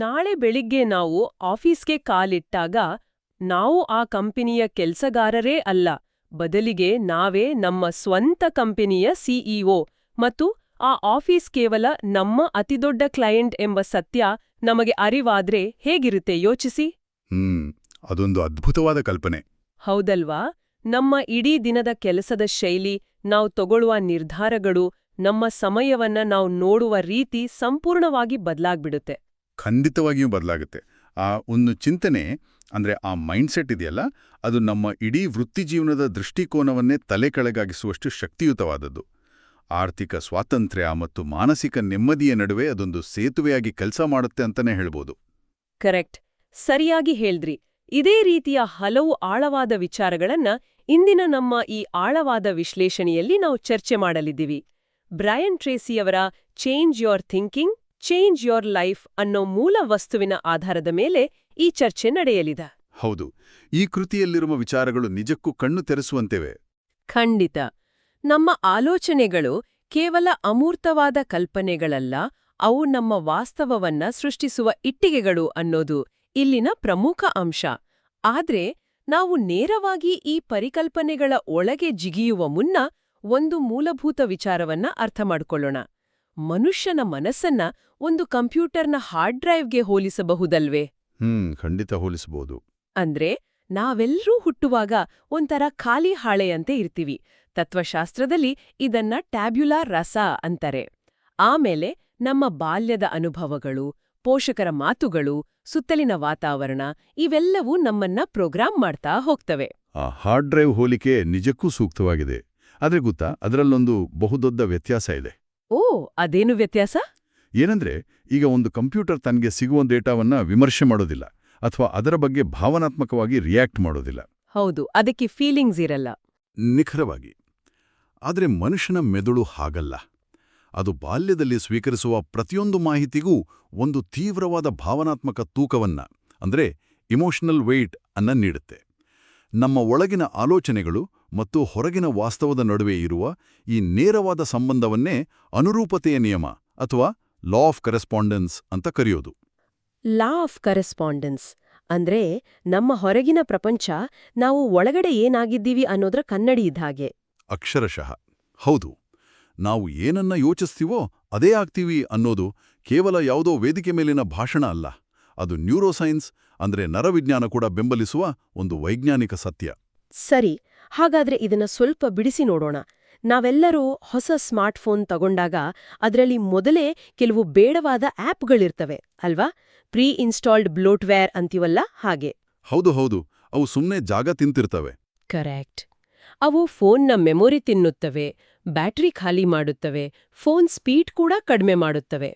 ನಾಳೆ ಬೆಳಿಗ್ಗೆ ನಾವು ಆಫೀಸ್ಗೆ ಕಾಲಿಟ್ಟಾಗ ನಾವು ಆ ಕಂಪನಿಯ ಕೆಲ್ಸಗಾರರೇ ಅಲ್ಲ, ಬದಲಿಗೆ ನಾವೇ ನಮ್ಮ ಸ್ವಂತ ಕಂಪನಿಯ ಸಿಇಒ ಮತ್ತು ಆ ಆಫೀಸ್ ಕೇವಲ ನಮ್ಮ ಅತಿದೊಡ್ಡ ಕ್ಲೈಂಟ್ ಎಂಬ ಸತ್ಯ ನಮಗೆ ಅರಿವಾದ್ರೆ ಹೇಗಿರುತ್ತೆ ಯೋಚಿಸಿ. ಅದೊಂದು ಅದ್ಭುತವಾದ ಕಲ್ಪನೆ. ಹೌದಲ್ವಾ? ನಮ್ಮ ಇಡೀ ದಿನದ ಕೆಲಸದ ಶೈಲಿ, ನಾವು ತಗೊಳ್ಳುವ ನಿರ್ಧಾರಗಳು, ನಮ್ಮ ಸಮಯವನ್ನ ನಾವು ನೋಡುವ ರೀತಿ ಸಂಪೂರ್ಣವಾಗಿ ಬದಲಾಗ್ಬಿಡುತ್ತೆ. ಖಂಡಿತವಾಗಿಯೂ ಬದಲಾಗುತ್ತೆ. ಆ ಒಂದು ಚಿಂತನೆ ಅಂದ್ರೆ ಆ ಮೈಂಡ್ಸೆಟ್ ಇದೆಯಲ್ಲ, ಅದು ನಮ್ಮ ಇಡೀ ವೃತ್ತಿಜೀವನದ ದೃಷ್ಟಿಕೋನವನ್ನೇ ತಲೆ ಕೆಳಗಾಗಿಸುವಷ್ಟು ಶಕ್ತಿಯುತವಾದದ್ದು. ಆರ್ಥಿಕ ಸ್ವಾತಂತ್ರ್ಯ ಮತ್ತು ಮಾನಸಿಕ ನೆಮ್ಮದಿಯ ನಡುವೆ ಅದೊಂದು ಸೇತುವೆಯಾಗಿ ಕೆಲಸ ಮಾಡುತ್ತೆ ಅಂತಾನೆ ಹೇಳ್ಬೋದು. ಕರೆಕ್ಟ್, ಸರಿಯಾಗಿ ಹೇಳ್ದ್ರಿ. ಇದೇ ರೀತಿಯ ಹಲವು ಆಳವಾದ ವಿಚಾರಗಳನ್ನ ಇಂದಿನ ನಮ್ಮ ಈ ಆಳವಾದ ವಿಶ್ಲೇಷಣೆಯಲ್ಲಿ ನಾವು ಚರ್ಚೆ ಮಾಡಲಿದ್ದೀವಿ. ಬ್ರಯನ್ ಟ್ರೇಸಿಯವರ change your thinking, change your life ಅನ್ನೋ ಮೂಲ ವಸ್ತುವಿನ ಆಧಾರದ ಮೇಲೆ ಈ ಚರ್ಚೆ ನಡೆಯಲಿದೆ. ಹೌದು, ಈ ಕೃತಿಯಲ್ಲಿರುವ ವಿಚಾರಗಳು ನಿಜಕ್ಕೂ ಕಣ್ಣು ತೆರೆಸುವಂತೆವೆ. ಖಂಡಿತ. ನಮ್ಮ ಆಲೋಚನೆಗಳು ಕೇವಲ ಅಮೂರ್ತವಾದ ಕಲ್ಪನೆಗಳಲ್ಲ, ಅವು ನಮ್ಮ ವಾಸ್ತವವನ್ನ ಸೃಷ್ಟಿಸುವ ಇಟ್ಟಿಗೆಗಳು ಅನ್ನೋದು ಇಲ್ಲಿನ ಪ್ರಮುಖ ಅಂಶ. ಆದ್ರೆ ನಾವು ನೇರವಾಗಿ ಈ ಪರಿಕಲ್ಪನೆಗಳ ಒಳಗೆ ಜಿಗಿಯುವ ಮುನ್ನ ಒಂದು ಮೂಲಭೂತ ವಿಚಾರವನ್ನ ಅರ್ಥ ಮಾಡ್ಕೊಳ್ಳೋಣ. ಮನುಷ್ಯನ ಮನಸ್ಸನ್ನ ಒಂದು ಕಂಪ್ಯೂಟರ್ನ ಹಾರ್ಡ್ ಡ್ರೈವ್ಗೆ ಹೋಲಿಸಬಹುದಲ್ವೇ? ಖಂಡಿತ ಹೋಲಿಸಬಹುದು. ಅಂದ್ರೆ ನಾವೆಲ್ಲರೂ ಹುಟ್ಟುವಾಗ ಒಂಥರ ಖಾಲಿ ಹಾಳೆಯಂತೆ ಇರ್ತೀವಿ. ತತ್ವಶಾಸ್ತ್ರದಲ್ಲಿ ಇದನ್ನ ಟ್ಯಾಬ್ಯುಲಾರ್ ರಸ ಅಂತಾರೆ. ಆಮೇಲೆ ನಮ್ಮ ಬಾಲ್ಯದ ಅನುಭವಗಳು, ಪೋಷಕರ ಮಾತುಗಳು, ಸುತ್ತಲಿನ ವಾತಾವರಣ ಇವೆಲ್ಲವೂ ನಮ್ಮನ್ನ ಪ್ರೋಗ್ರಾಮ್ ಮಾಡ್ತಾ ಹೋಗ್ತವೆ. ಆ ಹಾರ್ಡ್ ಡ್ರೈವ್ ಹೋಲಿಕೆ ನಿಜಕ್ಕೂ ಸೂಕ್ತವಾಗಿದೆ. ಆದ್ರೆ ಗೊತ್ತಾ, ಅದರಲ್ಲೊಂದು ಬಹುದೊಡ್ಡ ವ್ಯತ್ಯಾಸ ಇದೆ. ಓ, ಅದೇನು ವ್ಯತ್ಯಾಸ? ಏನಂದ್ರೆ, ಈಗ ಒಂದು ಕಂಪ್ಯೂಟರ್ ತನಗೆ ಸಿಗುವ ಡೇಟಾವನ್ನ ವಿಮರ್ಶೆ ಮಾಡೋದಿಲ್ಲ ಅಥವಾ ಅದರ ಬಗ್ಗೆ ಭಾವನಾತ್ಮಕವಾಗಿ ರಿಯಾಕ್ಟ್ ಮಾಡೋದಿಲ್ಲ. ಹೌದು, ಅದಕ್ಕೆ ಫೀಲಿಂಗ್ಸ್ ಇರಲ್ಲ. ನಿಖರವಾಗಿ. ಆದರೆ ಮನುಷ್ಯನ ಮೆದುಳು ಹಾಗಲ್ಲ. ಅದು ಬಾಲ್ಯದಲ್ಲಿ ಸ್ವೀಕರಿಸುವ ಪ್ರತಿಯೊಂದು ಮಾಹಿತಿಗೂ ಒಂದು ತೀವ್ರವಾದ ಭಾವನಾತ್ಮಕ ತೂಕವನ್ನ, ಅಂದ್ರೆ ಇಮೋಷನಲ್ ವೆಯ್ಟ್ ಅನ್ನ ನೀಡುತ್ತೆ. ನಮ್ಮ ಒಳಗಿನ ಆಲೋಚನೆಗಳು ಮತ್ತು ಹೊರಗಿನ ವಾಸ್ತವದ ನಡುವೆ ಇರುವ ಈ ನೇರವಾದ ಸಂಬಂಧವನ್ನೇ ಅನುರೂಪತೆಯ ನಿಯಮ ಅಥವಾ ಲಾ ಆಫ್ ಕರೆಸ್ಪಾಂಡೆನ್ಸ್ ಅಂತ ಕರೆಯೋದು. ಲಾ ಆಫ್ ಕರೆಸ್ಪಾಂಡೆನ್ಸ್ ಅಂದ್ರೆ ನಮ್ಮ ಹೊರಗಿನ ಪ್ರಪಂಚ ನಾವು ಒಳಗಡೆ ಏನಾಗಿದ್ದೀವಿ ಅನ್ನೋದ್ರ ಕನ್ನಡಿ ಇದ್ಹಾಗೆ. ಅಕ್ಷರಶಃ ಹೌದು. ನಾವು ಏನನ್ನ ಯೋಚಿಸ್ತೀವೋ ಅದೇ ಆಗ್ತೀವಿ ಅನ್ನೋದು ಕೇವಲ ಯಾವುದೋ ವೇದಿಕೆ ಮೇಲಿನ ಭಾಷಣ ಅಲ್ಲ. ಅದು ನ್ಯೂರೋಸೈನ್ಸ್ ಅಂದ್ರೆ ನರವಿಜ್ಞಾನ ಕೂಡ ಬೆಂಬಲಿಸುವ ಒಂದು ವೈಜ್ಞಾನಿಕ ಸತ್ಯ. ಸರಿ, ಹಾಗಾದ್ರೆ ಇದನ್ನ ಸ್ವಲ್ಪ ಬಿಡಿಸಿ ನೋಡೋಣ. ನಾವೆಲ್ಲರೂ ಹೊಸ ಸ್ಮಾರ್ಟ್ಫೋನ್ ತಗೊಂಡಾಗ ಅದರಲ್ಲಿ ಮೊದಲೇ ಕೆಲವು ಬೇಡವಾದ ಆಪ್ಗಳಿರ್ತವೆ ಅಲ್ವಾ? ಪ್ರೀ ಇನ್ಸ್ಟಾಲ್ಡ್ ಬ್ಲೋಟ್ವೇರ್ ಅಂತೀವಲ್ಲ, ಹಾಗೆ. ಹೌದು ಹೌದು, ಅವು ಸುಮ್ಮನೆ ಜಾಗ ತಿಂತಿರ್ತವೆ. ಕರೆಕ್ಟ್. ಅವು ಫೋನ್ನ ಮೆಮೊರಿ ತಿನ್ನುತ್ತವೆ, ಬ್ಯಾಟರಿ ಖಾಲಿ ಮಾಡುತ್ತವೆ, ಫೋನ್ ಸ್ಪೀಡ್ ಕೂಡ ಕಡಿಮೆ ಮಾಡುತ್ತವೆ.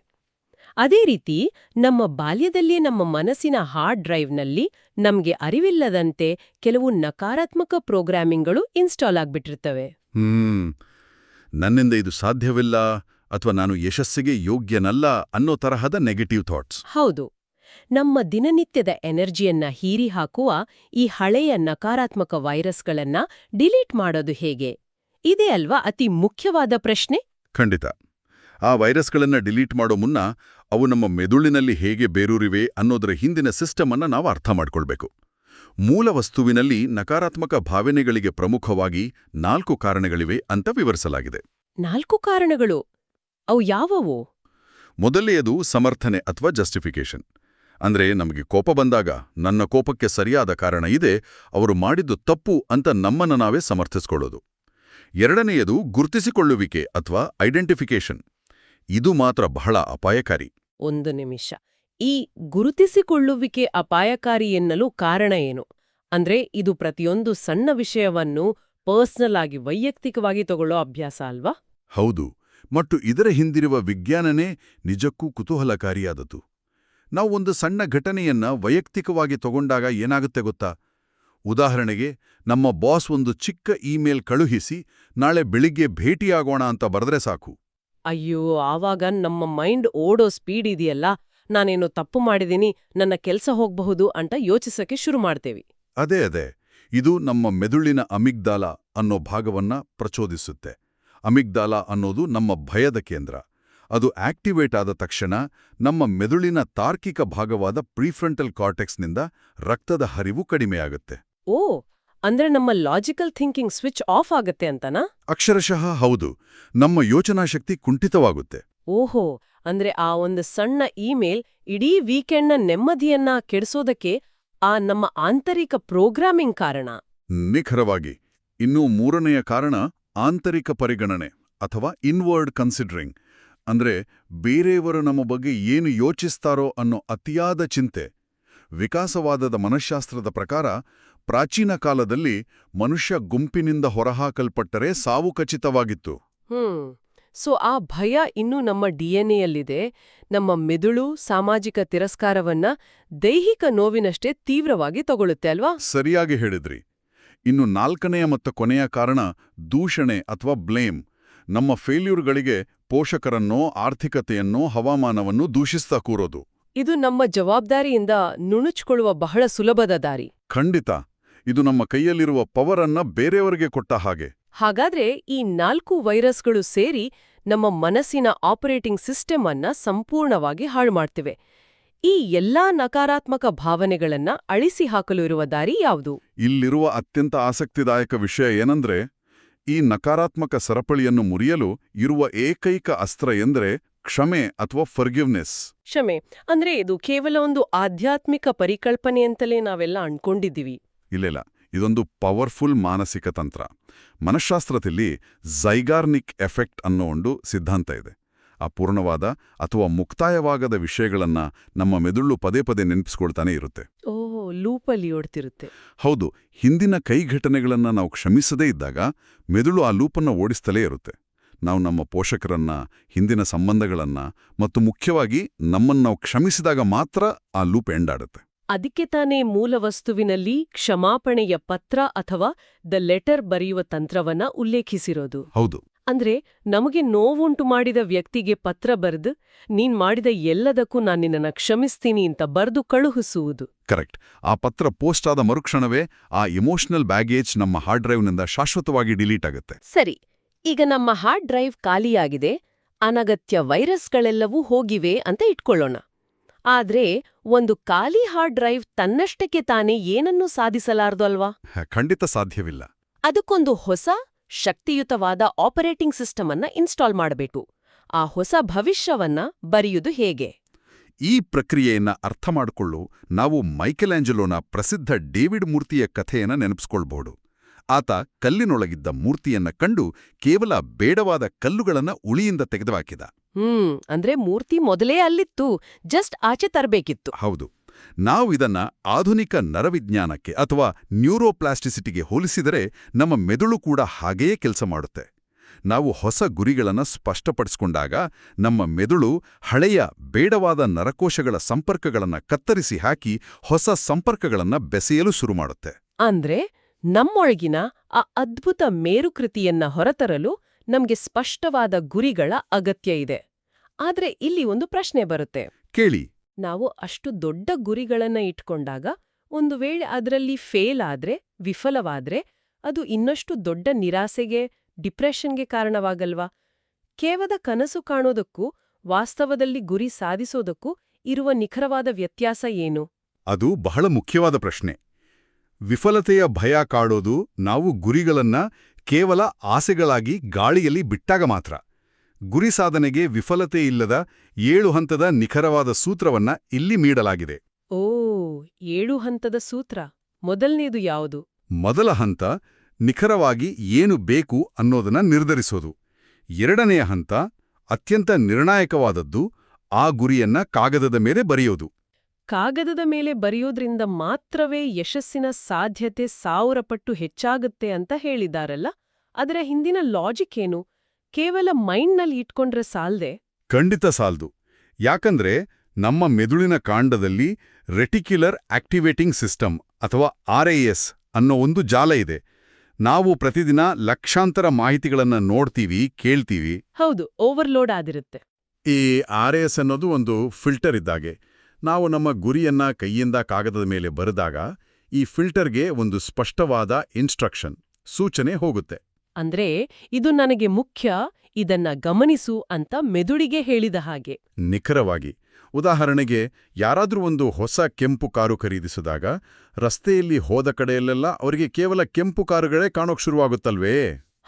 ಅದೇ ರೀತಿ ನಮ್ಮ ಬಾಲ್ಯದಲ್ಲೇ ನಮ್ಮ ಮನಸ್ಸಿನ ಹಾರ್ಡ್ ಡ್ರೈವ್ನಲ್ಲಿ ನಮ್ಗೆ ಅರಿವಿಲ್ಲದಂತೆ ಕೆಲವು ನಕಾರಾತ್ಮಕ ಪ್ರೋಗ್ರಾಮಿಂಗ್ಗಳು ಇನ್ಸ್ಟಾಲ್ ಆಗ್ಬಿಟ್ಟಿರ್ತವೆ. ನನ್ನಿಂದ ಇದು ಸಾಧ್ಯವಿಲ್ಲ ಅಥವಾ ನಾನು ಯಶಸ್ಸಿಗೆ ಯೋಗ್ಯನಲ್ಲ ಅನ್ನೋ ತರಹದ ನೆಗೆಟಿವ್ ಥಾಟ್ಸ್. ಹೌದು. ನಮ್ಮ ದಿನನಿತ್ಯದ ಎನರ್ಜಿಯನ್ನ ಹೀರಿ ಹಾಕುವ ಈ ಹಳೆಯ ನಕಾರಾತ್ಮಕ ವೈರಸ್ಗಳನ್ನ ಡಿಲೀಟ್ ಮಾಡೋದು ಹೇಗೆ? ಇದೇ ಅಲ್ವಾ ಅತಿ ಮುಖ್ಯವಾದ ಪ್ರಶ್ನೆ. ಖಂಡಿತ. ಆ ವೈರಸ್ಗಳನ್ನ ಡಿಲೀಟ್ ಮಾಡೋ ಮುನ್ನ ಅವು ನಮ್ಮ ಮೆದುಳಿನಲ್ಲಿ ಹೇಗೆ ಬೇರೂರಿವೆ ಅನ್ನೋದರ ಹಿಂದಿನ ಸಿಸ್ಟಮ್ ಅನ್ನ ನಾವು ಅರ್ಥ ಮಾಡ್ಕೊಳ್ಬೇಕು. ಮೂಲ ವಸ್ತುವಿನಲ್ಲಿ ನಕಾರಾತ್ಮಕ ಭಾವನೆಗಳಿಗೆ ಪ್ರಮುಖವಾಗಿ 4 ಕಾರಣಗಳಿವೆ ಅಂತ ವಿವರಿಸಲಾಗಿದೆ. 4 ಕಾರಣಗಳು? ಅವು ಯಾವುವು? ಮೊದಲನೆಯದು ಸಮರ್ಥನೆ ಅಥವಾ ಜಸ್ಟಿಫಿಕೇಶನ್. ಅಂದ್ರೆ ನಮಗೆ ಕೋಪ ಬಂದಾಗ ನನ್ನ ಕೋಪಕ್ಕೆ ಸರಿಯಾದ ಕಾರಣ ಇದೆ, ಅವರು ಮಾಡಿದ್ದು ತಪ್ಪು ಅಂತ ನಮ್ಮನ್ನು ನಾವೇ ಸಮರ್ಥಿಸ್ಕೊಳ್ಳೋದು. ಎರಡನೆಯದು ಗುರುತಿಸಿಕೊಳ್ಳುವಿಕೆ ಅಥವಾ ಐಡೆಂಟಿಫಿಕೇಶನ್. ಇದು ಮಾತ್ರ ಬಹಳ ಅಪಾಯಕಾರಿ. ಒಂದು ನಿಮಿಷ. ಈ ಗುರುತಿಸಿಕೊಳ್ಳುವಿಕೆ ಅಪಾಯಕಾರಿ ಎನ್ನಲು ಕಾರಣ ಏನು? ಅಂದ್ರೆ ಇದು ಪ್ರತಿಯೊಂದು ಸಣ್ಣ ವಿಷಯವನ್ನು ಪರ್ಸನಲ್ ಆಗಿ ವೈಯಕ್ತಿಕವಾಗಿ ತಗೊಳ್ಳೋ ಅಭ್ಯಾಸ ಅಲ್ವಾ? ಹೌದು. ಮತ್ತು ಇದರ ಹಿಂದಿರುವ ವಿಜ್ಞಾನನೇ ನಿಜಕ್ಕೂ ಕುತೂಹಲಕಾರಿಯಾದದ್ದು. ನಾವು ಒಂದು ಸಣ್ಣ ಘಟನೆಯನ್ನ ವೈಯಕ್ತಿಕವಾಗಿ ತಗೊಂಡಾಗ ಏನಾಗುತ್ತೆ ಗೊತ್ತಾ? ಉದಾಹರಣೆಗೆ, ನಮ್ಮ ಬಾಸ್ ಒಂದು ಚಿಕ್ಕ ಇಮೇಲ್ ಕಳುಹಿಸಿ ನಾಳೆ ಬೆಳಿಗ್ಗೆ ಭೇಟಿಯಾಗೋಣ ಅಂತ ಬರೆದ್ರೆ ಸಾಕು. ಅಯ್ಯೋ, ಆವಾಗ ನಮ್ಮ ಮೈಂಡ್ ಓಡೋ ಸ್ಪೀಡ್ ಇದೆಯಲ್ಲ, ನಾನೇನೋ ತಪ್ಪು ಮಾಡಿದೀನಿ, ನನ್ನ ಕೆಲ್ಸ ಹೋಗ್ಬಹುದು ಅಂತ ಯೋಚಿಸಕ್ಕೆ ಶುರು ಮಾಡ್ತೇವೆ. ಅದೇ ಇದು ನಮ್ಮ ಮೆದುಳಿನ ಅಮಿಗ್ದಾಲ ಅನ್ನೋ ಭಾಗವನ್ನ ಪ್ರಚೋದಿಸುತ್ತೆ. ಅಮಿಗ್ದಾಲ ಅನ್ನೋದು ನಮ್ಮ ಭಯದ ಕೇಂದ್ರ. ಅದು ಆಕ್ಟಿವೇಟ್ ಆದ ತಕ್ಷಣ ನಮ್ಮ ಮೆದುಳಿನ ತಾರ್ಕಿಕ ಭಾಗವಾದ ಪ್ರೀಫ್ರಂಟಲ್ ಕಾರ್ಟೆಕ್ಸ್ನಿಂದ ರಕ್ತದ ಹರಿವು ಕಡಿಮೆಯಾಗುತ್ತೆ. ಓ, ಅಂದ್ರೆ ನಮ್ಮ ಲಾಜಿಕಲ್ ಥಿಂಕಿಂಗ್ ಸ್ವಿಚ್ ಆಫ್ ಆಗತ್ತೆ ಅಂತನಾ? ಅಕ್ಷರಶಃ ಹೌದು. ನಮ್ಮ ಯೋಚನಾಶಕ್ತಿ ಕುಂಠಿತವಾಗುತ್ತೆ. ಓಹೋ, ಅಂದ್ರೆ ಆ ಒಂದು ಸಣ್ಣ ಇಮೇಲ್ ಇಡೀ ವೀಕೆಂಡ್ನ ನೆಮ್ಮದಿಯನ್ನ ಕೆಡಿಸೋದಕ್ಕೆ ಆ ನಮ್ಮ ಆಂತರಿಕ ಪ್ರೋಗ್ರಾಮಿಂಗ್ ಕಾರಣ. ನಿಖರವಾಗಿ. ಇನ್ನೂ ಮೂರನೆಯ ಕಾರಣ ಆಂತರಿಕ ಪರಿಗಣನೆ ಅಥವಾ ಇನ್ವರ್ಡ್ ಕನ್ಸಿಡರಿಂಗ್. ಅಂದ್ರೆ ಬೇರೆಯವರು ನಮ್ಮ ಬಗ್ಗೆ ಏನು ಯೋಚಿಸ್ತಾರೋ ಅನ್ನೋ ಅತಿಯಾದ ಚಿಂತೆ. ವಿಕಾಸವಾದದ ಮನಃಶಾಸ್ತ್ರದ ಪ್ರಕಾರ ಪ್ರಾಚೀನ ಕಾಲದಲ್ಲಿ ಮನುಷ್ಯ ಗುಂಪಿನಿಂದ ಹೊರಹಾಕಲ್ಪಟ್ಟರೆ ಸಾವು ಖಚಿತವಾಗಿತ್ತು. ಸೊ ಆ ಭಯ ಇನ್ನೂ ನಮ್ಮ ಡಿಎನ್ಎಯಲ್ಲಿದೆ. ನಮ್ಮ ಮೆದುಳು ಸಾಮಾಜಿಕ ತಿರಸ್ಕಾರವನ್ನ ದೈಹಿಕ ನೋವಿನಷ್ಟೇ ತೀವ್ರವಾಗಿ ತಗೊಳುತ್ತೆ ಅಲ್ವಾ? ಸರಿಯಾಗಿ ಹೇಳಿದ್ರಿ. ಇನ್ನು ನಾಲ್ಕನೆಯ ಮತ್ತು ಕೊನೆಯ ಕಾರಣ ದೂಷಣೆ ಅಥವಾ ಬ್ಲೇಮ್. ನಮ್ಮ ಫೇಲ್ಯೂರ್ಗಳಿಗೆ ಪೋಷಕರನ್ನೋ ಆರ್ಥಿಕತೆಯನ್ನೋ ಹವಾಮಾನವನ್ನು ದೂಷಿಸ್ತಾ ಕೂರೋದು. ಇದು ನಮ್ಮ ಜವಾಬ್ದಾರಿಯಿಂದ ನುಣುಚ್ಕೊಳ್ಳುವ ಬಹಳ ಸುಲಭದ ದಾರಿ. ಖಂಡಿತ. ಇದು ನಮ್ಮ ಕೈಯಲ್ಲಿರುವ ಪವರನ್ನ ಬೇರೆಯವರಿಗೆ ಕೊಟ್ಟ ಹಾಗೆ. ಹಾಗಾದ್ರೆ ಈ 4 ವೈರಸ್ಗಳು ಸೇರಿ ನಮ್ಮ ಮನಸ್ಸಿನ ಆಪರೇಟಿಂಗ್ ಸಿಸ್ಟಮ್ ಅನ್ನ ಸಂಪೂರ್ಣವಾಗಿ ಹಾಳು ಮಾಡ್ತಿವೆ. ಈ ಎಲ್ಲಾ ನಕಾರಾತ್ಮಕ ಭಾವನೆಗಳನ್ನ ಅಳಿಸಿ ಹಾಕಲು ಇರುವ ದಾರಿ ಯಾವುದು? ಇಲ್ಲಿರುವ ಅತ್ಯಂತ ಆಸಕ್ತಿದಾಯಕ ವಿಷಯ ಏನಂದ್ರೆ, ಈ ನಕಾರಾತ್ಮಕ ಸರಪಳಿಯನ್ನು ಮುರಿಯಲು ಇರುವ ಏಕೈಕ ಅಸ್ತ್ರ ಎಂದ್ರೆ ಕ್ಷಮೆ ಅಥವಾ ಫರ್ಗಿವ್ನೆಸ್. ಕ್ಷಮೆ ಅಂದ್ರೆ ಇದು ಕೇವಲ ಒಂದು ಆಧ್ಯಾತ್ಮಿಕ ಪರಿಕಲ್ಪನೆ ಅಂತಲೇ ನಾವೆಲ್ಲ ಅನ್ಕೊಂಡಿದ್ದೀವಿ. ಇಲ್ಲ, ಇದೊಂದು ಪವರ್ಫುಲ್ ಮಾನಸಿಕ ತಂತ್ರ. ಮನಃಶಾಸ್ತ್ರದಲ್ಲಿ ಝೈಗಾರ್ನಿಕ್ ಎಫೆಕ್ಟ್ ಅನ್ನೋ ಒಂದು ಸಿದ್ಧಾಂತ ಇದೆ. ಅಪೂರ್ಣವಾದ ಅಥವಾ ಮುಕ್ತಾಯವಾಗದ ವಿಷಯಗಳನ್ನ ನಮ್ಮ ಮೆದುಳು ಪದೇ ಪದೇ ನೆನಪಿಸ್ಕೊಳ್ತಾನೆ ಇರುತ್ತೆ. ಲೂಪಲ್ಲಿ ಓಡ್ತಿರುತ್ತೆ. ಹೌದು. ಹಿಂದಿನ ಕೈಘಟನೆಗಳನ್ನ ನಾವು ಕ್ಷಮಿಸದೇ ಇದ್ದಾಗ ಮೆದುಳು ಆ ಲೂಪನ್ನ ಓಡಿಸ್ತಲೇ ಇರುತ್ತೆ. ನಾವು ನಮ್ಮ ಪೋಷಕರನ್ನ, ಹಿಂದಿನ ಸಂಬಂಧಗಳನ್ನ ಮತ್ತು ಮುಖ್ಯವಾಗಿ ನಮ್ಮನ್ನು ನಾವು ಕ್ಷಮಿಸಿದಾಗ ಮಾತ್ರ ಆ ಲೂಪ್ ಎಂಡಾಡುತ್ತೆ. ಅದಕ್ಕೆ ತಾನೇ ಮೂಲ ವಸ್ತುವಿನಲ್ಲಿ ಕ್ಷಮಾಪಣೆಯ ಪತ್ರ ಅಥವಾ ದ ಲೆಟರ್ ಬರೆಯುವ ತಂತ್ರವನ್ನ ಉಲ್ಲೇಖಿಸಿರೋದು. ಹೌದು. ಅಂದ್ರೆ ನಮಗೆ ನೋವುಂಟು ಮಾಡಿದ ವ್ಯಕ್ತಿಗೆ ಪತ್ರ ಬರೆದು ನೀನ್ ಮಾಡಿದ ಎಲ್ಲದಕ್ಕೂ ನಾನು ನಿನ್ನನ್ನ ಕ್ಷಮಿಸ್ತೀನಿ ಅಂತ ಬರೆದು ಕಳುಹಿಸುವುದು. ಕರೆಕ್ಟ್. ಆ ಪತ್ರ ಪೋಸ್ಟ್ ಆದ ಮರುಕ್ಷಣವೇ ಆ ಇಮೋಷನಲ್ ಬ್ಯಾಗೇಜ್ ನಮ್ಮ ಹಾರ್ಡ್ ಡ್ರೈವ್ನಿಂದ ಶಾಶ್ವತವಾಗಿ ಡಿಲೀಟ್ ಆಗುತ್ತೆ. ಸರಿ, ಈಗ ನಮ್ಮ ಹಾರ್ಡ್ ಡ್ರೈವ್ ಖಾಲಿಯಾಗಿದೆ, ಅನಗತ್ಯ ವೈರಸ್ಗಳೆಲ್ಲವೂ ಹೋಗಿವೆ ಅಂತ ಇಟ್ಕೊಳ್ಳೋಣ. ಆದ್ರೆ ಒಂದು ಖಾಲಿ ಹಾರ್ಡ್ ಡ್ರೈವ್ ತನ್ನಷ್ಟಕ್ಕೆ ತಾನೇ ಏನನ್ನೂ ಸಾಧಿಸಲಾರ್ದು ಅಲ್ವಾ? ಖಂಡಿತ ಸಾಧ್ಯವಿಲ್ಲ. ಅದಕ್ಕೊಂದು ಹೊಸ ಶಕ್ತಿಯುತವಾದ ಆಪರೇಟಿಂಗ್ ಸಿಸ್ಟಮ್ ಅನ್ನ ಇನ್ಸ್ಟಾಲ್ ಮಾಡಬೇಕು. ಆ ಹೊಸ ಭವಿಷ್ಯವನ್ನ ಬರೆಯುವುದು ಹೇಗೆ? ಈ ಪ್ರಕ್ರಿಯೆಯನ್ನ ಅರ್ಥ ಮಾಡಿಕೊಳ್ಳು ನಾವು ಮೈಕೆಲ್ಯಾಂಜೆಲೋನ ಪ್ರಸಿದ್ಧ ಡೇವಿಡ್ ಮೂರ್ತಿಯ ಕಥೆಯನ್ನ ನೆನಪಿಸ್ಕೊಳ್ಬಹುದು. ಆತ ಕಲ್ಲಿನೊಳಗಿದ್ದ ಮೂರ್ತಿಯನ್ನ ಕಂಡು ಕೇವಲ ಬೇಡವಾದ ಕಲ್ಲುಗಳನ್ನ ಉಳಿಯಿಂದ ತೆಗೆದುಹಾಕಿದ. ಅಂದ್ರೆ ಮೂರ್ತಿ ಮೊದಲೇ ಅಲ್ಲಿತ್ತು, ಜಸ್ಟ್ ಆಚೆ ತರಬೇಕಿತ್ತು. ಹೌದು. ನಾವು ಇದನ್ನ ಆಧುನಿಕ ನರವಿಜ್ಞಾನಕ್ಕೆ ಅಥವಾ ನ್ಯೂರೋಪ್ಲಾಸ್ಟಿಸಿಟಿಗೆ ಹೋಲಿಸಿದರೆ ನಮ್ಮ ಮೆದುಳು ಕೂಡ ಹಾಗೆಯೇ ಕೆಲಸ ಮಾಡುತ್ತೆ. ನಾವು ಹೊಸ ಗುರಿಗಳನ್ನು ಸ್ಪಷ್ಟಪಡಿಸಿಕೊಂಡಾಗ ನಮ್ಮ ಮೆದುಳು ಹಳೆಯ ಬೇಡವಾದ ನರಕೋಶಗಳ ಸಂಪರ್ಕಗಳನ್ನು ಕತ್ತರಿಸಿ ಹಾಕಿ ಹೊಸ ಸಂಪರ್ಕಗಳನ್ನು ಬೆಸೆಯಲು ಶುರುಮಾಡುತ್ತೆ. ಅಂದ್ರೆ ನಮ್ಮೊಳಗಿನ ಆ ಅದ್ಭುತ ಮೇರುಕೃತಿಯನ್ನ ಹೊರತರಲು ನಮ್ಗೆ ಸ್ಪಷ್ಟವಾದ ಗುರಿಗಳ ಅಗತ್ಯ ಇದೆ. ಆದ್ರೆ ಇಲ್ಲಿ ಒಂದು ಪ್ರಶ್ನೆ ಬರುತ್ತೆ. ಕೇಳಿ. ನಾವು ಅಷ್ಟು ದೊಡ್ಡ ಗುರಿಗಳನ್ನ ಇಟ್ಕೊಂಡಾಗ ಒಂದು ವೇಳೆ ಅದರಲ್ಲಿ ಫೇಲ್ ಆದ್ರೆ, ವಿಫಲವಾದ್ರೆ ಅದು ಇನ್ನಷ್ಟು ದೊಡ್ಡ ನಿರಾಸೆಗೆ, ಡಿಪ್ರೆಷನ್ಗೆ ಕಾರಣವಾಗಲ್ವಾ? ಕೇವಲ ಕನಸು ಕಾಣೋದಕ್ಕೂ ವಾಸ್ತವದಲ್ಲಿ ಗುರಿ ಸಾಧಿಸೋದಕ್ಕೂ ಇರುವ ನಿಖರವಾದ ವ್ಯತ್ಯಾಸ ಏನು? ಅದು ಬಹಳ ಮುಖ್ಯವಾದ ಪ್ರಶ್ನೆ. ವಿಫಲತೆಯ ಭಯ ಕಾಡೋದು ನಾವು ಗುರಿಗಳನ್ನ ಕೇವಲ ಆಸೆಗಳಾಗಿ ಗಾಳಿಯಲ್ಲಿ ಬಿಟ್ಟಾಗ ಮಾತ್ರ. ಗುರಿ ಸಾಧನೆಗೆ ವಿಫಲತೆ ಇಲ್ಲದ 7 ಹಂತದ ನಿಖರವಾದ ಸೂತ್ರವನ್ನ ಇಲ್ಲಿ ನೀಡಲಾಗಿದೆ. 7 ಹಂತದ ಸೂತ್ರ. ಮೊದಲನೇದು ಯಾವುದು? ಮೊದಲ ಹಂತ ನಿಖರವಾಗಿ ಏನು ಬೇಕು ಅನ್ನೋದನ್ನ ನಿರ್ಧರಿಸೋದು. ಎರಡನೆಯ ಹಂತ ಅತ್ಯಂತ ನಿರ್ಣಾಯಕವಾದದ್ದು, ಆ ಗುರಿಯನ್ನ ಕಾಗದದ ಮೇಲೆ ಬರೆಯೋದು. ಕಾಗದದ ಮೇಲೆ ಬರೆಯೋದ್ರಿಂದ ಮಾತ್ರವೇ ಯಶಸ್ಸಿನ ಸಾಧ್ಯತೆ 1000 ಪಟ್ಟು ಹೆಚ್ಚಾಗುತ್ತೆ ಅಂತ ಹೇಳಿದಾರಲ್ಲ, ಅದರ ಹಿಂದಿನ ಲಾಜಿಕ್ ಏನು? ಕೇವಲ ಮೈಂಡ್ನಲ್ಲಿ ಇಟ್ಕೊಂಡ್ರೆ ಸಾಲ್ದೆ? ಖಂಡಿತ ಸಾಲ್ದು. ಯಾಕಂದ್ರೆ ನಮ್ಮ ಮೆದುಳಿನ ಕಾಂಡದಲ್ಲಿ ರೆಟಿಕ್ಯುಲರ್ ಆಕ್ಟಿವೇಟಿಂಗ್ ಸಿಸ್ಟಮ್ ಅಥವಾ RAS ಅನ್ನೋ ಒಂದು ಜಾಲ ಇದೆ. ನಾವು ಪ್ರತಿದಿನ ಲಕ್ಷಾಂತರ ಮಾಹಿತಿಗಳನ್ನ ನೋಡ್ತೀವಿ, ಕೇಳ್ತೀವಿ. ಹೌದು, ಓವರ್ಲೋಡ್ ಆಗಿರುತ್ತೆ. ಈ RAS ಅನ್ನೋದು ಒಂದು ಫಿಲ್ಟರ್ ಇದ್ದಾಗೆ. ನಾವು ನಮ್ಮ ಗುರಿಯನ್ನ ಕೈಯಿಂದ ಕಾಗದದ ಮೇಲೆ ಬರೆದಾಗ ಈ ಫಿಲ್ಟರ್ಗೆ ಒಂದು ಸ್ಪಷ್ಟವಾದ ಇನ್ಸ್ಟ್ರಕ್ಷನ್, ಸೂಚನೆ ಹೋಗುತ್ತೆ. ಅಂದ್ರೆ ಇದು ನನಗೆ ಮುಖ್ಯ, ಇದನ್ನ ಗಮನಿಸು ಅಂತ ಮೆದುಳಿಗೆ ಹೇಳಿದ ಹಾಗೆ. ನಿಖರವಾಗಿ. ಉದಾಹರಣೆಗೆ, ಯಾರಾದ್ರೂ ಒಂದು ಹೊಸ ಕೆಂಪು ಕಾರು ಖರೀದಿಸಿದಾಗ ರಸ್ತೆಯಲ್ಲಿ ಹೋದ ಕಡೆಯಲ್ಲೆಲ್ಲ ಅವರಿಗೆ ಕೇವಲ ಕೆಂಪು ಕಾರುಗಳೇ ಕಾಣೋಕ್ ಶುರುವಾಗುತ್ತಲ್ವೇ?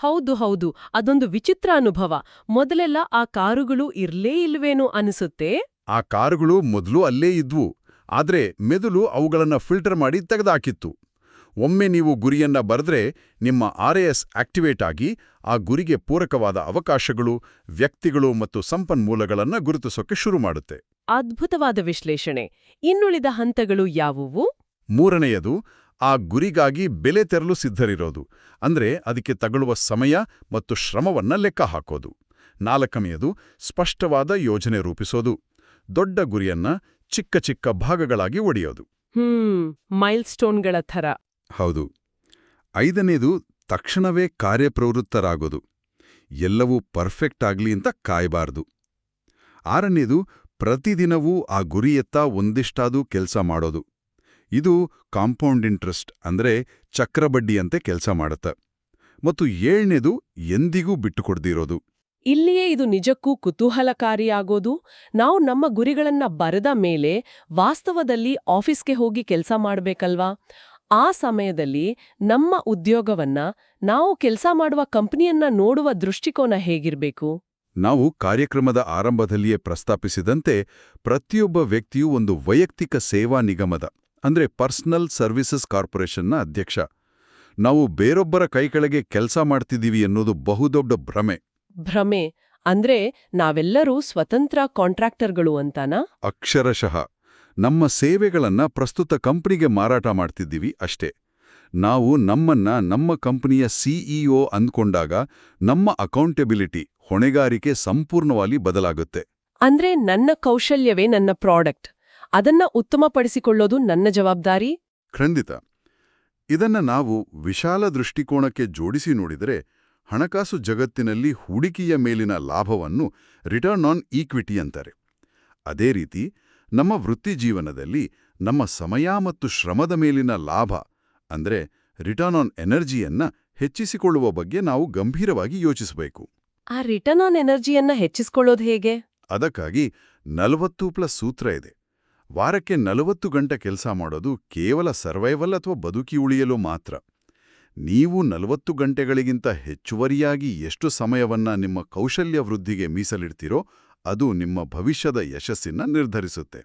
ಹೌದು ಹೌದು, ಅದೊಂದು ವಿಚಿತ್ರ ಅನುಭವ. ಮೊದಲೆಲ್ಲ ಆ ಕಾರುಗಳು ಇರ್ಲೇ ಇಲ್ವೇನೋ ಅನಿಸುತ್ತೆ. ಆ ಕಾರುಗಳು ಮೊದಲು ಅಲ್ಲೇ ಇದ್ವು, ಆದ್ರೆ ಮೆದುಳು ಅವುಗಳನ್ನ ಫಿಲ್ಟರ್ ಮಾಡಿ ತೆಗೆದಾಕಿತ್ತು. ಒಮ್ಮೆ ನೀವು ಗುರಿಯನ್ನ ಬರೆದ್ರೆ ನಿಮ್ಮ RAS ಆಕ್ಟಿವೇಟ್ ಆಗಿ ಆ ಗುರಿಗೆ ಪೂರಕವಾದ ಅವಕಾಶಗಳು, ವ್ಯಕ್ತಿಗಳು ಮತ್ತು ಸಂಪನ್ಮೂಲಗಳನ್ನ ಗುರುತಿಸೋಕೆ ಶುರು ಮಾಡುತ್ತೆ. ಅದ್ಭುತವಾದ ವಿಶ್ಲೇಷಣೆ. ಇನ್ನುಳಿದ ಹಂತಗಳು ಯಾವುವು? ಮೂರನೆಯದು, ಆ ಗುರಿಗಾಗಿ ಬೆಲೆ ತೆರಲು ಸಿದ್ಧರಿರೋದು, ಅಂದ್ರೆ ಅದಕ್ಕೆ ತಗೊಳ್ಳುವ ಸಮಯ ಮತ್ತು ಶ್ರಮವನ್ನ ಲೆಕ್ಕ ಹಾಕೋದು. ನಾಲ್ಕನೆಯದು, ಸ್ಪಷ್ಟವಾದ ಯೋಜನೆ ರೂಪಿಸೋದು, ದೊಡ್ಡ ಗುರಿಯನ್ನ ಚಿಕ್ಕ ಚಿಕ್ಕ ಭಾಗಗಳಾಗಿ ಒಡೆಯೋದು. ಮೈಲ್ಸ್ಟೋನ್ಗಳ ಥರ. ಹೌದು. ಐದನೇದು, ತಕ್ಷಣವೇ ಕಾರ್ಯಪ್ರವೃತ್ತರಾಗೋದು, ಎಲ್ಲವೂ ಪರ್ಫೆಕ್ಟ್ ಆಗ್ಲಿ ಅಂತ ಕಾಯಬಾರ್ದು. ಆರನೇದು, ಪ್ರತಿದಿನವೂ ಆ ಗುರಿಯತ್ತ ಒಂದಿಷ್ಟಾದ್ರೂ ಕೆಲಸ ಮಾಡೋದು. ಇದು ಕಾಂಪೌಂಡ್ ಇಂಟ್ರೆಸ್ಟ್ ಅಂದ್ರೆ ಚಕ್ರಬಡ್ಡಿಯಂತೆ ಕೆಲಸ ಮಾಡುತ್ತೆ. ಮತ್ತು ಏಳನೇದು, ಎಂದಿಗೂ ಬಿಟ್ಟುಕೊಡ್ದಿರೋದು. ಇಲ್ಲಿಯೇ ಇದು ನಿಜಕ್ಕೂ ಕುತೂಹಲಕಾರಿಯಾಗೋದು. ನಾವು ನಮ್ಮ ಗುರಿಗಳನ್ನ ಬರೆದ ಮೇಲೆ ವಾಸ್ತವದಲ್ಲಿ ಆಫೀಸ್ಗೆ ಹೋಗಿ ಕೆಲಸ ಮಾಡ್ಬೇಕಲ್ವಾ? ಆ ಸಮಯದಲ್ಲಿ ನಮ್ಮ ಉದ್ಯೋಗವನ್ನ, ನಾವು ಕೆಲಸ ಮಾಡುವ ಕಂಪನಿಯನ್ನ ನೋಡುವ ದೃಷ್ಟಿಕೋನ ಹೇಗಿರ್ಬೇಕು? ನಾವು ಕಾರ್ಯಕ್ರಮದ ಆರಂಭದಲ್ಲಿಯೇ ಪ್ರಸ್ತಾಪಿಸಿದಂತೆ ಪ್ರತಿಯೊಬ್ಬ ವ್ಯಕ್ತಿಯೂ ಒಂದು ವೈಯಕ್ತಿಕ ಸೇವಾ ನಿಗಮದ ಅಂದ್ರೆ ಪರ್ಸನಲ್ ಸರ್ವಿಸಸ್ ಕಾರ್ಪೊರೇಷನ್ನ ಅಧ್ಯಕ್ಷ. ನಾವು ಬೇರೊಬ್ಬರ ಕೈಕೆಳಗೆ ಕೆಲಸ ಮಾಡ್ತಿದ್ದೀವಿ ಅನ್ನೋದು ಬಹುದೊಡ್ಡ ಭ್ರಮೆ. ಭ್ರಮೆ ಅಂದ್ರೆ ನಾವೆಲ್ಲರೂ ಸ್ವತಂತ್ರ ಕಾಂಟ್ರಾಕ್ಟರ್ಗಳು ಅಂತಾನಾ? ಅಕ್ಷರಶಃ. ನಮ್ಮ ಸೇವೆಗಳನ್ನ ಪ್ರಸ್ತುತ ಕಂಪನಿಗೆ ಮಾರಾಟ ಮಾಡ್ತಿದ್ದೀವಿ ಅಷ್ಟೇ. ನಾವು ನಮ್ಮನ್ನ ನಮ್ಮ ಕಂಪನಿಯ CEO ಅಂದ್ಕೊಂಡಾಗ ನಮ್ಮ ಅಕೌಂಟೆಬಿಲಿಟಿ, ಹೊಣೆಗಾರಿಕೆ ಸಂಪೂರ್ಣವಾಗಿ ಬದಲಾಗುತ್ತೆ. ಅಂದ್ರೆ ನನ್ನ ಕೌಶಲ್ಯವೇ ನನ್ನ ಪ್ರಾಡಕ್ಟ್, ಅದನ್ನ ಉತ್ತಮಪಡಿಸಿಕೊಳ್ಳೋದು ನನ್ನ ಜವಾಬ್ದಾರಿ. ಖಂಡಿತ. ಇದನ್ನ ನಾವು ವಿಶಾಲ ದೃಷ್ಟಿಕೋನಕ್ಕೆ ಜೋಡಿಸಿ ನೋಡಿದರೆ, ಹಣಕಾಸು ಜಗತ್ತಿನಲ್ಲಿ ಹೂಡಿಕೆಯ ಮೇಲಿನ ಲಾಭವನ್ನು ರಿಟರ್ನ್ ಆನ್ ಈಕ್ವಿಟಿ ಅಂತಾರೆ. ಅದೇ ರೀತಿ ನಮ್ಮ ವೃತ್ತಿಜೀವನದಲ್ಲಿ ನಮ್ಮ ಸಮಯ ಮತ್ತು ಶ್ರಮದ ಮೇಲಿನ ಲಾಭ ಅಂದ್ರೆ ರಿಟರ್ನ್ ಆನ್ ಎನರ್ಜಿಯನ್ನ ಹೆಚ್ಚಿಸಿಕೊಳ್ಳುವ ಬಗ್ಗೆ ನಾವು ಗಂಭೀರವಾಗಿ ಯೋಚಿಸಬೇಕು. ಆ ರಿಟರ್ನ್ ಆನ್ ಎನರ್ಜಿಯನ್ನ ಹೆಚ್ಚಿಸಿಕೊಳ್ಳೋದು ಹೇಗೆ? ಅದಕ್ಕಾಗಿ 40+ ಸೂತ್ರ ಇದೆ. ವಾರಕ್ಕೆ 40 ಗಂಟೆ ಕೆಲಸ ಮಾಡೋದು ಕೇವಲ ಸರ್ವೈವಲ್ ಅಥವಾ ಬದುಕಿ ಉಳಿಯಲು ಮಾತ್ರ. ನೀವು 40 ಗಂಟೆಗಳಿಗಿಂತ ಹೆಚ್ಚುವರಿಯಾಗಿ ಎಷ್ಟು ಸಮಯವನ್ನ ನಿಮ್ಮ ಕೌಶಲ್ಯ ವೃದ್ಧಿಗೆ ಮೀಸಲಿಡ್ತೀರೋ ಅದು ನಿಮ್ಮ ಭವಿಷ್ಯದ ಯಶಸ್ಸನ್ನ ನಿರ್ಧರಿಸುತ್ತೆ.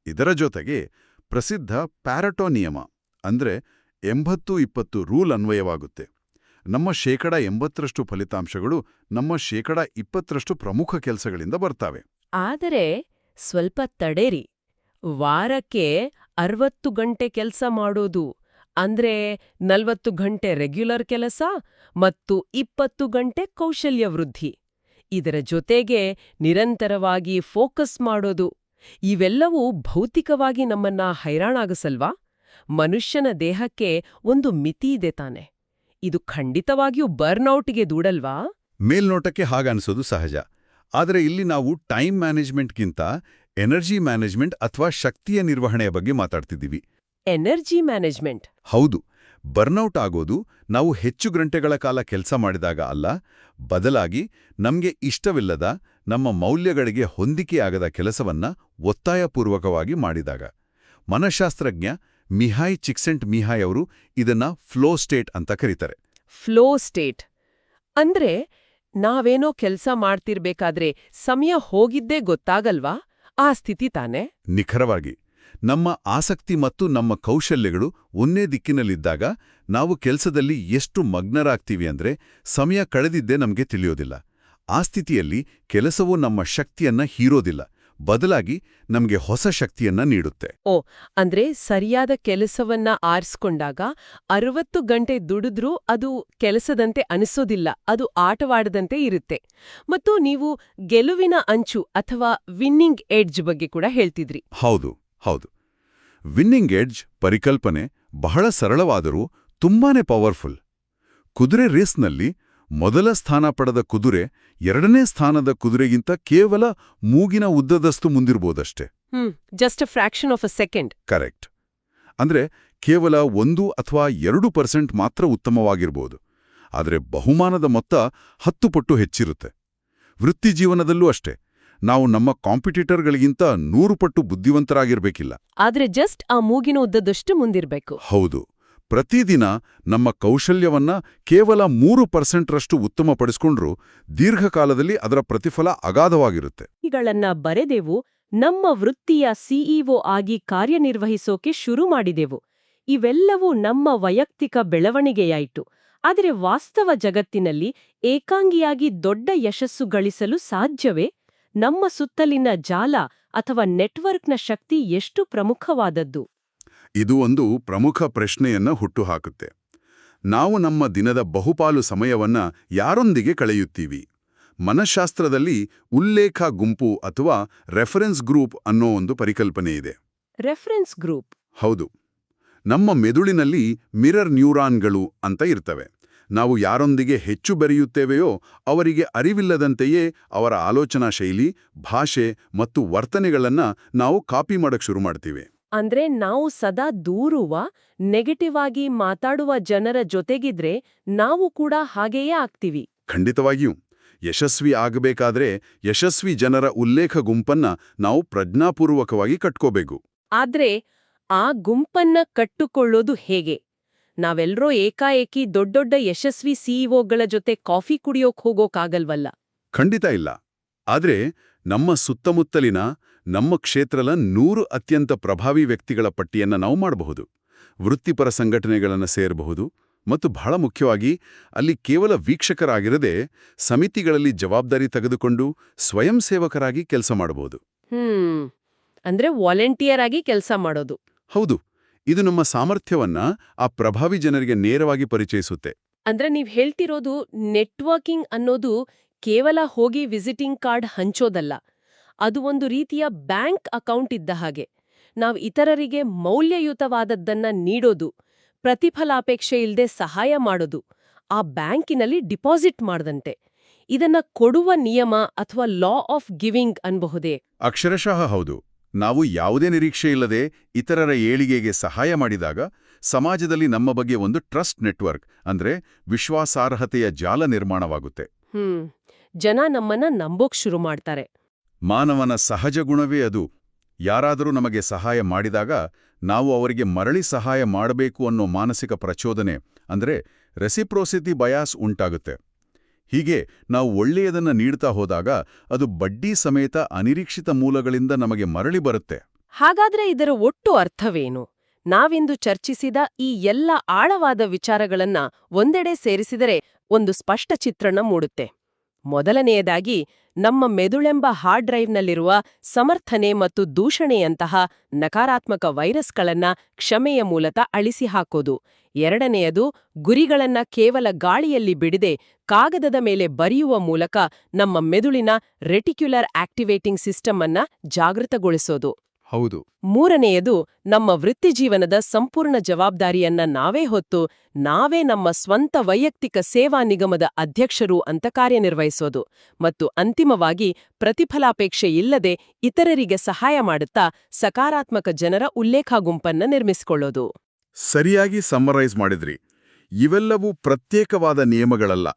ಇದರ ಜೊತೆಗೆ ಪ್ರಸಿದ್ಧ ಪ್ಯಾರೆಟೋ ನಿಯಮ ಅಂದ್ರೆ 80-20 ರೂಲ್ ಅನ್ವಯವಾಗುತ್ತೆ. ನಮ್ಮ 80% ಫಲಿತಾಂಶಗಳು ನಮ್ಮ 20% ಪ್ರಮುಖ ಕೆಲಸಗಳಿಂದ ಬರ್ತಾವೆ. ಆದರೆ ಸ್ವಲ್ಪ ತಡೇರಿ, ವಾರಕ್ಕೆ 60 ಗಂಟೆ ಕೆಲಸ ಮಾಡೋದು ಅಂದ್ರೆ 40 ಗಂಟೆ ರೆಗ್ಯುಲರ್ ಕೆಲಸ ಮತ್ತು 20 ಗಂಟೆ ಕೌಶಲ್ಯ ವೃದ್ಧಿ, ಇದರ ಜೊತೆಗೆ ನಿರಂತರವಾಗಿ ಫೋಕಸ್ ಮಾಡೋದು, ಇವೆಲ್ಲವೂ ಭೌತಿಕವಾಗಿ ನಮ್ಮನ್ನ ಹೈರಾಣಾಗಿಸಲ್ವಾ? ಮನುಷ್ಯನ ದೇಹಕ್ಕೆ ಒಂದು ಮಿತಿ ಇದೆ ತಾನೆ. ಇದು ಖಂಡಿತವಾಗಿಯೂ ಬರ್ನ್ಔಟ್ಗೆ ದೂಡಲ್ವಾ? ಮೇಲ್ನೋಟಕ್ಕೆ ಹಾಗನ್ಸೋದು ಸಹಜ. ಆದರೆ ಇಲ್ಲಿ ನಾವು ಟೈಮ್ ಮ್ಯಾನೇಜ್ಮೆಂಟ್ಗಿಂತ ಎನರ್ಜಿ ಮ್ಯಾನೇಜ್ಮೆಂಟ್ ಅಥವಾ ಶಕ್ತಿಯ ನಿರ್ವಹಣೆಯ ಬಗ್ಗೆ ಮಾತಾಡ್ತಿದ್ದೀವಿ. Energy management? ಹೌದು. ಬರ್ನ್ಔಟ್ ಆಗೋದು ನಾವು ಹೆಚ್ಚು ಗಂಟೆಗಳ ಕಾಲ ಕೆಲಸ ಮಾಡಿದಾಗ ಅಲ್ಲ, ಬದಲಾಗಿ ನಮ್ಗೆ ಇಷ್ಟವಿಲ್ಲದ, ನಮ್ಮ ಮೌಲ್ಯಗಳಿಗೆ ಹೊಂದಿಕೆಯಾಗದ ಕೆಲಸವನ್ನ ಒತ್ತಾಯಪೂರ್ವಕವಾಗಿ ಮಾಡಿದಾಗ. ಮನಃಶಾಸ್ತ್ರಜ್ಞ ಮಿಹಾಯ್ ಚಿಕ್ಸೆಂಟ್-ಮಿಹಾಯ್ ಅವರು ಇದನ್ನ ಫ್ಲೋ ಸ್ಟೇಟ್ ಅಂತ ಕರೀತಾರೆ. ಫ್ಲೋ ಸ್ಟೇಟ್ ಅಂದ್ರೆ ನಾವೇನೋ ಕೆಲಸ ಮಾಡ್ತಿರ್ಬೇಕಾದ್ರೆ ಸಮಯ ಹೋಗಿದ್ದೇ ಗೊತ್ತಾಗಲ್ವಾ? ಆ ಸ್ಥಿತಿ ತಾನೆ? ನಿಖರವಾಗಿ. ನಮ್ಮ ಆಸಕ್ತಿ ಮತ್ತು ನಮ್ಮ ಕೌಶಲ್ಯಗಳು ಒಂದೇ ದಿಕ್ಕಿನಲ್ಲಿದ್ದಾಗ ನಾವು ಕೆಲಸದಲ್ಲಿ ಎಷ್ಟು ಮಗ್ನರಾಗ್ತೀವಿ ಅಂದ್ರೆ ಸಮಯ ಕಳೆದಿದ್ದೇ ನಮಗೆ ತಿಳಿಯೋದಿಲ್ಲ. ಆ ಸ್ಥಿತಿಯಲ್ಲಿ ಕೆಲಸವು ನಮ್ಮ ಶಕ್ತಿಯನ್ನ ಹೀರೋದಿಲ್ಲ, ಬದಲಾಗಿ ನಮಗೆ ಹೊಸ ಶಕ್ತಿಯನ್ನ ನೀಡುತ್ತೆ. ಅಂದ್ರೆ ಸರಿಯಾದ ಕೆಲಸವನ್ನ ಆರಿಸ್ಕೊಂಡಾಗ 60 ಗಂಟೆ ದುಡಿದ್ರೂ ಅದು ಕೆಲಸದಂತೆ ಅನಿಸೋದಿಲ್ಲ, ಅದು ಆಟವಾಡದಂತೆ ಇರುತ್ತೆ. ಮತ್ತು ನೀವು ಗೆಲುವಿನ ಅಂಚು ಅಥವಾ ವಿನ್ನಿಂಗ್ ಎಡ್ಜ್ ಬಗ್ಗೆ ಕೂಡ ಹೇಳ್ತಿದ್ರಿ. ಹೌದು. ವಿನ್ನಿಂಗ್ ಎಡ್ಜ್ ಪರಿಕಲ್ಪನೆ ಬಹಳ ಸರಳವಾದರೂ ತುಂಬಾನೇ ಪವರ್ಫುಲ್. ಕುದುರೆ ರೇಸ್ನಲ್ಲಿ ಮೊದಲ ಸ್ಥಾನ ಪಡೆದ ಕುದುರೆ 2ನೇ ಸ್ಥಾನದ ಕುದುರೆಗಿಂತ ಕೇವಲ ಮೂಗಿನ ಉದ್ದದಷ್ಟು ಮುಂದಿರ್ಬೋದಷ್ಟೇ. Just a fraction of a second. Correct. ಅಂದ್ರೆ ಕೇವಲ 1 ಅಥವಾ 2% ಮಾತ್ರ ಉತ್ತಮವಾಗಿರ್ಬೋದು. ಆದರೆ ಬಹುಮಾನದ ಮೊತ್ತ 10 ಪಟ್ಟು ಹೆಚ್ಚಿರುತ್ತೆ. ವೃತ್ತಿಜೀವನದಲ್ಲೂ ಅಷ್ಟೇ, ನಾವು ನಮ್ಮ ಕಾಂಪಿಟೇಟರ್ಗಳಿಗಿಂತ 100 ಪಟ್ಟು ಬುದ್ಧಿವಂತರಾಗಿರ್ಬೇಕಿಲ್ಲ. ಆದ್ರೆ ಜಸ್ಟ್ ಆ ಮೂಗಿನ ಉದ್ದದಷ್ಟು ಮುಂದಿರ್ಬೇಕು. ಹೌದು. ಪ್ರತಿದಿನ ನಮ್ಮ ಕೌಶಲ್ಯವನ್ನ ಕೇವಲ 3% ಉತ್ತಮಪಡಿಸಿಕೊಂಡ್ರೂ ದೀರ್ಘಕಾಲದಲ್ಲಿ ಅದರ ಪ್ರತಿಫಲ ಅಗಾಧವಾಗಿರುತ್ತೆ. ಇವುಗಳನ್ನ ಬರೆದೆವು, ನಮ್ಮ ವೃತ್ತಿಯ ಸಿಇಒ ಆಗಿ ಕಾರ್ಯನಿರ್ವಹಿಸೋಕೆ ಶುರು ಮಾಡಿದೆವು. ಇವೆಲ್ಲವೂ ನಮ್ಮ ವೈಯಕ್ತಿಕ ಬೆಳವಣಿಗೆಯಾಯಿತು. ಆದರೆ ವಾಸ್ತವ ಜಗತ್ತಿನಲ್ಲಿ ಏಕಾಂಗಿಯಾಗಿ ದೊಡ್ಡ ಯಶಸ್ಸು ಗಳಿಸಲು ಸಾಧ್ಯವೇ? ನಮ್ಮ ಸುತ್ತಲಿನ ಜಾಲ ಅಥವಾ ನೆಟ್ವರ್ಕ್ನ ಶಕ್ತಿ ಎಷ್ಟು ಪ್ರಮುಖವಾದದ್ದು? ಇದು ಒಂದು ಪ್ರಮುಖ ಪ್ರಶ್ನೆಯನ್ನ ಹುಟ್ಟುಹಾಕುತ್ತೆ. ನಾವು ನಮ್ಮ ದಿನದ ಬಹುಪಾಲು ಸಮಯವನ್ನ ಯಾರೊಂದಿಗೆ ಕಳೆಯುತ್ತೀವಿ? ಮನಃಶಾಸ್ತ್ರದಲ್ಲಿ ಉಲ್ಲೇಖ ಗುಂಪು ಅಥವಾ ರೆಫರೆನ್ಸ್ ಗ್ರೂಪ್ ಅನ್ನೋ ಒಂದು ಪರಿಕಲ್ಪನೆ ಇದೆ. Reference group? ಹೌದು. ನಮ್ಮ ಮೆದುಳಿನಲ್ಲಿ ಮಿರರ್ ನ್ಯೂರಾನ್ಗಳು ಅಂತ ಇರ್ತವೆ. ನಾವು ಯಾರೊಂದಿಗೆ ಹೆಚ್ಚು ಬೆರೆಯುತ್ತೇವೆಯೋ ಅವರಿಗೆ ಅರಿವಿಲ್ಲದಂತೆಯೇ ಅವರ ಆಲೋಚನಾ ಶೈಲಿ, ಭಾಷೆ ಮತ್ತು ವರ್ತನೆಗಳನ್ನ ನಾವು ಕಾಪಿ ಮಾಡಕ್ ಶುರು ಮಾಡ್ತೀವಿ. ಅಂದ್ರೆ ನಾವು ಸದಾ ದೂರುವ, ನೆಗೆಟಿವ್ ಆಗಿ ಮಾತಾಡುವ ಜನರ ಜೊತೆಗಿದ್ರೆ ನಾವು ಕೂಡ ಹಾಗೆಯೇ ಆಗ್ತೀವಿ. ಖಂಡಿತವಾಗಿಯೂ. ಯಶಸ್ವಿ ಆಗಬೇಕಾದ್ರೆ ಯಶಸ್ವಿ ಜನರ ಉಲ್ಲೇಖ ಗುಂಪನ್ನ ನಾವು ಪ್ರಜ್ಞಾಪೂರ್ವಕವಾಗಿ ಕಟ್ಕೋಬೇಕು. ಆದ್ರೆ ಆ ಗುಂಪನ್ನ ಕಟ್ಟುಕೊಳ್ಳೋದು ಹೇಗೆ? ನಾವೆಲ್ಲರೂ ಏಕಾಏಕಿ ದೊಡ್ಡೊಡ್ಡ ಯಶಸ್ವಿ ಸಿಇಒಗಳ ಜೊತೆ ಕಾಫಿ ಕುಡಿಯೋಕ್ ಹೋಗೋಕಾಗಲ್ವಲ್ಲ. ಖಂಡಿತ ಇಲ್ಲ. ಆದ್ರೆ ನಮ್ಮ ಸುತ್ತಮುತ್ತಲಿನ, ನಮ್ಮ ಕ್ಷೇತ್ರದ 100 ಅತ್ಯಂತ ಪ್ರಭಾವಿ ವ್ಯಕ್ತಿಗಳ ಪಟ್ಟಿಯನ್ನ ನಾವು ಮಾಡಬಹುದು. ವೃತ್ತಿಪರ ಸಂಘಟನೆಗಳನ್ನು ಸೇರಬಹುದು ಮತ್ತು ಬಹಳ ಮುಖ್ಯವಾಗಿ ಅಲ್ಲಿ ಕೇವಲ ವೀಕ್ಷಕರಾಗಿರದೆ ಸಮಿತಿಗಳಲ್ಲಿ ಜವಾಬ್ದಾರಿ ತೆಗೆದುಕೊಂಡು ಸ್ವಯಂ ಸೇವಕರಾಗಿ ಕೆಲಸ ಮಾಡಬಹುದು. ಅಂದ್ರೆ ವಾಲಂಟಿಯರ್ ಆಗಿ ಕೆಲಸ ಮಾಡೋದು. ಹೌದು. ಇದು ನಮ್ಮ ಸಾಮರ್ಥ್ಯವನ್ನ ಆ ಪ್ರಭಾವಿ ಜನರಿಗೆ ನೇರವಾಗಿ ಪರಿಚಯಿಸುತ್ತೆ. ಅಂದ್ರೆ ನೀವ್ ಹೇಳ್ತಿರೋದು ನೆಟ್ವರ್ಕಿಂಗ್ ಅನ್ನೋದು ಕೇವಲ ಹೋಗಿ ವಿಸಿಟಿಂಗ್ ಕಾರ್ಡ್ ಹಂಚೋದಲ್ಲ. ಅದು ಒಂದು ರೀತಿಯ ಬ್ಯಾಂಕ್ ಅಕೌಂಟ್ ಇದ್ದ ಹಾಗೆ. ನಾವ್ ಇತರರಿಗೆ ಮೌಲ್ಯಯುತವಾದದ್ದನ್ನ ನೀಡೋದು, ಪ್ರತಿಫಲಾಪೇಕ್ಷೆ ಇಲ್ದೆ ಸಹಾಯ ಮಾಡೋದು, ಆ ಬ್ಯಾಂಕಿನಲ್ಲಿ ಡಿಪಾಸಿಟ್ ಮಾಡ್ದಂತೆ. ಇದನ್ನ ಕೊಡುವ ನಿಯಮ ಅಥವಾ ಲಾ ಆಫ್ ಗಿವಿಂಗ್ ಅನ್ಬಹುದೇ? ಅಕ್ಷರಶಃ ಹೌದು. ನಾವು ಯಾವುದೇ ನಿರೀಕ್ಷೆ ಇಲ್ಲದೆ ಇತರರ ಏಳಿಗೆಗೆ ಸಹಾಯ ಮಾಡಿದಾಗ ಸಮಾಜದಲ್ಲಿ ನಮ್ಮ ಬಗ್ಗೆ ಒಂದು ಟ್ರಸ್ಟ್ ನೆಟ್ವರ್ಕ್, ಅಂದ್ರೆ ವಿಶ್ವಾಸಾರ್ಹತೆಯ ಜಾಲ ನಿರ್ಮಾಣವಾಗುತ್ತೆ. ಜನ ನಮ್ಮನ್ನ ನಂಬೋಕ್ ಶುರು ಮಾಡ್ತಾರೆ. ಮಾನವನ ಸಹಜ ಗುಣವೇ ಅದು. ಯಾರಾದರೂ ನಮಗೆ ಸಹಾಯ ಮಾಡಿದಾಗ ನಾವು ಅವರಿಗೆ ಮರಳಿ ಸಹಾಯ ಮಾಡಬೇಕು ಅನ್ನೋ ಮಾನಸಿಕ ಪ್ರಚೋದನೆ, ಅಂದ್ರೆ ರೆಸಿಪ್ರೋಸಿಟಿ ಬಯಾಸ್ ಉಂಟಾಗುತ್ತೆ. ಹೀಗೆ ನಾವು ಒಳ್ಳೆಯದನ್ನ ನೀಡ್ತಾ ಹೋದಾಗ ಅದು ಬಡ್ಡಿ ಸಮೇತ ಅನಿರೀಕ್ಷಿತ ಮೂಲಗಳಿಂದ ನಮಗೆ ಮರಳಿ ಬರುತ್ತೆ. ಹಾಗಾದ್ರೆ ಇದರ ಒಟ್ಟು ಅರ್ಥವೇನು? ನಾವಿಂದು ಚರ್ಚಿಸಿದ ಈ ಎಲ್ಲ ಆಳವಾದ ವಿಚಾರಗಳನ್ನ ಒಂದೆಡೆ ಸೇರಿಸಿದರೆ ಒಂದು ಸ್ಪಷ್ಟ ಚಿತ್ರಣ ಮೂಡುತ್ತೆ. ಮೊದಲನೆಯದಾಗಿ, ನಮ್ಮ ಮೆದುಳೆಂಬ ಹಾರ್ಡ್ ಡ್ರೈವ್ನಲ್ಲಿರುವ ಸಮರ್ಥನೆ ಮತ್ತು ದೂಷಣೆಯಂತಹ ನಕಾರಾತ್ಮಕ ವೈರಸ್ಗಳನ್ನ ಕ್ಷಮೆಯ ಮೂಲಕ ಅಳಿಸಿ ಹಾಕೋದು. ಎರಡನೆಯದು, ಗುರಿಗಳನ್ನ ಕೇವಲ ಗಾಳಿಯಲ್ಲಿ ಬಿಡದೆ ಕಾಗದದ ಮೇಲೆ ಬರೆಯುವ ಮೂಲಕ ನಮ್ಮ ಮೆದುಳಿನ ರೆಟಿಕ್ಯುಲರ್ ಆಕ್ಟಿವೇಟಿಂಗ್ ಸಿಸ್ಟಮ್ ಅನ್ನ ಜಾಗೃತಗೊಳಿಸೋದು. ಹೌದು. ಮೂರನೆಯದು, ನಮ್ಮ ವೃತ್ತಿಜೀವನದ ಸಂಪೂರ್ಣ ಜವಾಬ್ದಾರಿಯನ್ನ ನಾವೇ ಹೊತ್ತು ನಾವೇ ನಮ್ಮ ಸ್ವಂತ ವೈಯಕ್ತಿಕ ಸೇವಾ ನಿಗಮದ ಅಧ್ಯಕ್ಷರು ಅಂತ ಕಾರ್ಯನಿರ್ವಹಿಸೋದು. ಮತ್ತು ಅಂತಿಮವಾಗಿ, ಪ್ರತಿಫಲಾಪೇಕ್ಷೆ ಇಲ್ಲದೆ ಇತರರಿಗೆ ಸಹಾಯ ಮಾಡುತ್ತಾ ಸಕಾರಾತ್ಮಕ ಜನರ ಉಲ್ಲೇಖ ಗುಂಪನ್ನ ನಿರ್ಮಿಸಿಕೊಳ್ಳೋದು. ಸರಿಯಾಗಿ ಸಮ್ಮರೈಸ್ ಮಾಡಿದ್ರಿ. ಇವೆಲ್ಲವೂ ಪ್ರತ್ಯೇಕವಾದ ನಿಯಮಗಳಲ್ಲ,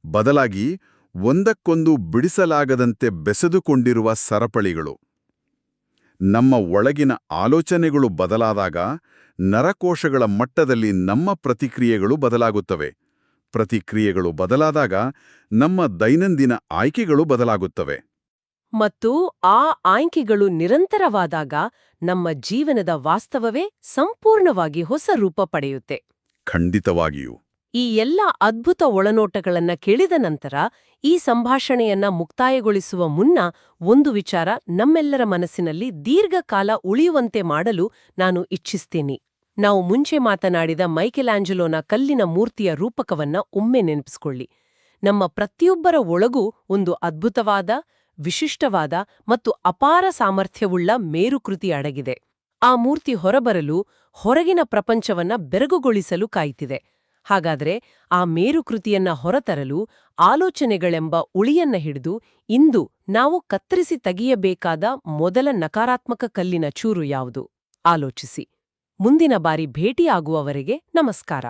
ಬದಲಾಗಿ ಒಂದಕ್ಕೊಂದು ಬಿಡಿಸಲಾಗದಂತೆ ಬೆಸೆದುಕೊಂಡಿರುವ ಸರಪಳಿಗಳು. ನಮ್ಮ ಒಳಗಿನ ಆಲೋಚನೆಗಳು ಬದಲಾದಾಗ ನರಕೋಶಗಳ ಮಟ್ಟದಲ್ಲಿ ನಮ್ಮ ಪ್ರತಿಕ್ರಿಯೆಗಳು ಬದಲಾಗುತ್ತವೆ. ಪ್ರತಿಕ್ರಿಯೆಗಳು ಬದಲಾದಾಗ ನಮ್ಮ ದೈನಂದಿನ ಆಯ್ಕೆಗಳು ಬದಲಾಗುತ್ತವೆ. ಮತ್ತು ಆ ಆಯ್ಕೆಗಳು ನಿರಂತರವಾದಾಗ ನಮ್ಮ ಜೀವನದ ವಾಸ್ತವವೇ ಸಂಪೂರ್ಣವಾಗಿ ಹೊಸ ರೂಪ ಪಡೆಯುತ್ತೆ. ಖಂಡಿತವಾಗಿಯೂ. ಈ ಎಲ್ಲ ಅದ್ಭುತ ಒಳನೋಟಗಳನ್ನ ಕೇಳಿದ ನಂತರ ಈ ಸಂಭಾಷಣೆಯನ್ನ ಮುಕ್ತಾಯಗೊಳಿಸುವ ಮುನ್ನ ಒಂದು ವಿಚಾರ ನಮ್ಮೆಲ್ಲರ ಮನಸ್ಸಿನಲ್ಲಿ ದೀರ್ಘಕಾಲ ಉಳಿಯುವಂತೆ ಮಾಡಲು ನಾನು ಇಚ್ಛಿಸ್ತೀನಿ. ನಾವು ಮುಂಚೆ ಮಾತನಾಡಿದ ಮೈಕೆಲ್ಯಾಂಜಲೋನ ಕಲ್ಲಿನ ಮೂರ್ತಿಯ ರೂಪಕವನ್ನ ಒಮ್ಮೆ ನೆನಪಿಸ್ಕೊಳ್ಳಿ. ನಮ್ಮ ಪ್ರತಿಯೊಬ್ಬರ ಒಳಗೂ ಒಂದು ಅದ್ಭುತವಾದ, ವಿಶಿಷ್ಟವಾದ ಮತ್ತು ಅಪಾರ ಸಾಮರ್ಥ್ಯವುಳ್ಳ ಮೇರುಕೃತಿ ಅಡಗಿದೆ. ಆ ಮೂರ್ತಿ ಹೊರಬರಲು ಹೊರಗಿನ ಪ್ರಪಂಚವನ್ನ ಬೆರಗುಗೊಳಿಸಲು ಕಾಯ್ತಿದೆ. ಹಾಗಾದ್ರೆ ಆ ಮೇರುಕೃತಿಯನ್ನ ಹೊರತರಲು ಆಲೋಚನೆಗಳೆಂಬ ಉಳಿಯನ್ನ ಹಿಡಿದು ಇಂದು ನಾವು ಕತ್ತರಿಸಿ ತೆಗೆಯಬೇಕಾದ ಮೊದಲ ನಕಾರಾತ್ಮಕ ಕಲ್ಲಿನ ಚೂರು ಯಾವುದು? ಆಲೋಚಿಸಿ. ಮುಂದಿನ ಬಾರಿ ಭೇಟಿಯಾಗುವವರೆಗೆ ನಮಸ್ಕಾರ.